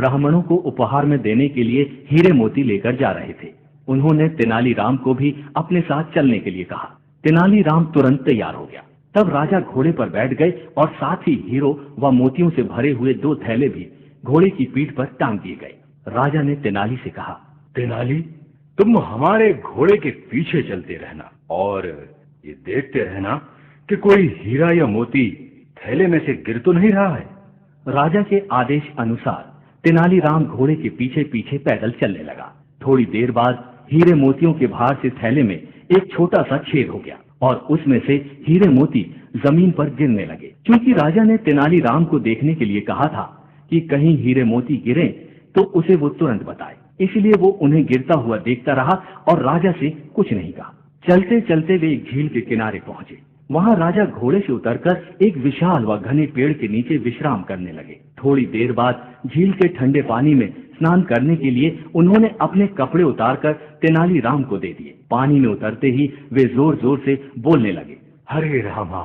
ब्राह्मणों को उपहार में देने के लिए हीरे मोती लेकर जा रहे थे। उन्होंने तेनालीराम को भी अपने साथ चलने के लिए कहा। तेनालीराम तुरंत तैयार हो गया। तब राजा घोड़े पर बैठ गए और साथ ही हीरो व मोतियों से भरे हुए 2 थैले भी घोड़े की पीठ पर टांग दिए गए। राजा ने तेनाली से कहा, तेनाली, तुम हमारे घोड़े के पीछे चलते रहना और ये देखते रहना कि कोई हीरा या मोती थैले में से गिर तो नहीं रहा है। राजा के आदेश अनुसार तेनालीराम घोड़े के पीछे पीछे पैदल चलने लगा। थोड़ी देर बाद हीरे मोतियों के भार से थैले में एक छोटा सा छेद हो गया और उसमें से हीरे मोती जमीन पर गिरने लगे। क्योंकि राजा ने तेनालीराम को देखने के लिए कहा था कि कहीं हीरे मोती गिरे तो उसे वो तुरंत बताए, इसलिए वो उन्हें गिरता हुआ देखता रहा और राजा से कुछ नहीं कहा। चलते चलते वे एक झील के किनारे पहुंचे। वहां राजा घोड़े से उतरकर एक विशाल व घने पेड़ के नीचे विश्राम करने लगे। थोड़ी देर बाद झील के ठंडे पानी में स्नान करने के लिए उन्होंने अपने कपड़े उतारकर तेनालीराम को दे दिए। पानी में उतरते ही वे जोर जोर से बोलने लगे, हरे रामा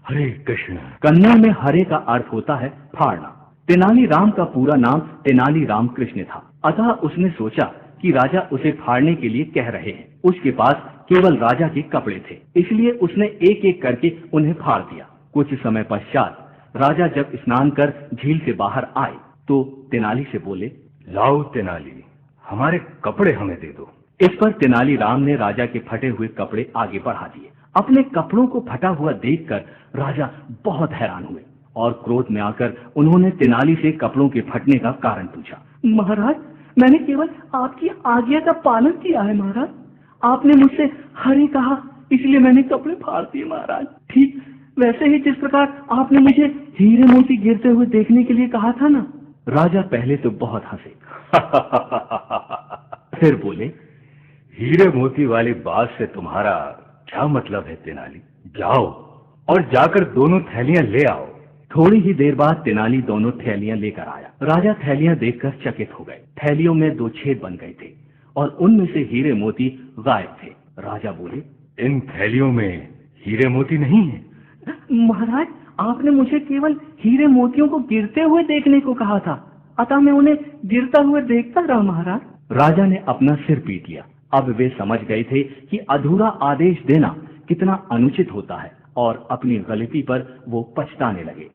हरे कृष्ण। कन्नड़ में हरे का अर्थ होता है फाड़ना। तेनालीराम का पूरा नाम तेनालीराम कृष्ण था। अतः उसने सोचा कि राजा उसे फाड़ने के लिए कह रहे हैं। उसके पास केवल राजा के कपड़े थे, इसलिए उसने एक एक करके उन्हें फाड़ दिया। कुछ समय पश्चात राजा जब स्नान कर झील से बाहर आए तो तेनाली से बोले, लाओ तेनाली, हमारे कपड़े हमें दे दो। इस पर तेनालीराम ने राजा के फटे हुए कपड़े आगे बढ़ा दिए। अपने कपड़ों को फटा हुआ देखकर राजा बहुत हैरान हुए और क्रोध में आकर उन्होंने तेनाली से कपड़ों के फटने का कारण पूछा। महाराज, मैंने केवल आपकी आज्ञा का पालन किया है महाराज। आपने मुझसे हरे कहा, इसलिए मैंने कपड़े फाड़ दिए महाराज। ठीक वैसे ही जिस प्रकार आपने मुझे हीरे मोती गिरते हुए देखने के लिए कहा था ना। राजा पहले तो बहुत हंसे फिर बोले, हीरे मोती वाली बात से तुम्हारा क्या मतलब है तेनाली? जाओ और जाकर दोनों थैलियां ले आओ। थोड़ी ही देर बाद तेनाली दोनों थैलियां लेकर आया। राजा थैलियां देखकर चकित हो गए। थैलियों में 2 छेद बन गए थे और उनमें से हीरे मोती गायब थे। राजा बोले, इन थैलियों में हीरे मोती नहीं है। महाराज, आपने मुझे केवल हीरे मोतियों को गिरते हुए देखने को कहा था, अतः मैं उन्हें गिरता हुए देखता रहा महाराज। राजा ने अपना सिर पीट लिया। अब वे समझ गए थे कि अधूरा आदेश देना कितना अनुचित होता है और अपनी गलती पर वो पछताने लगे।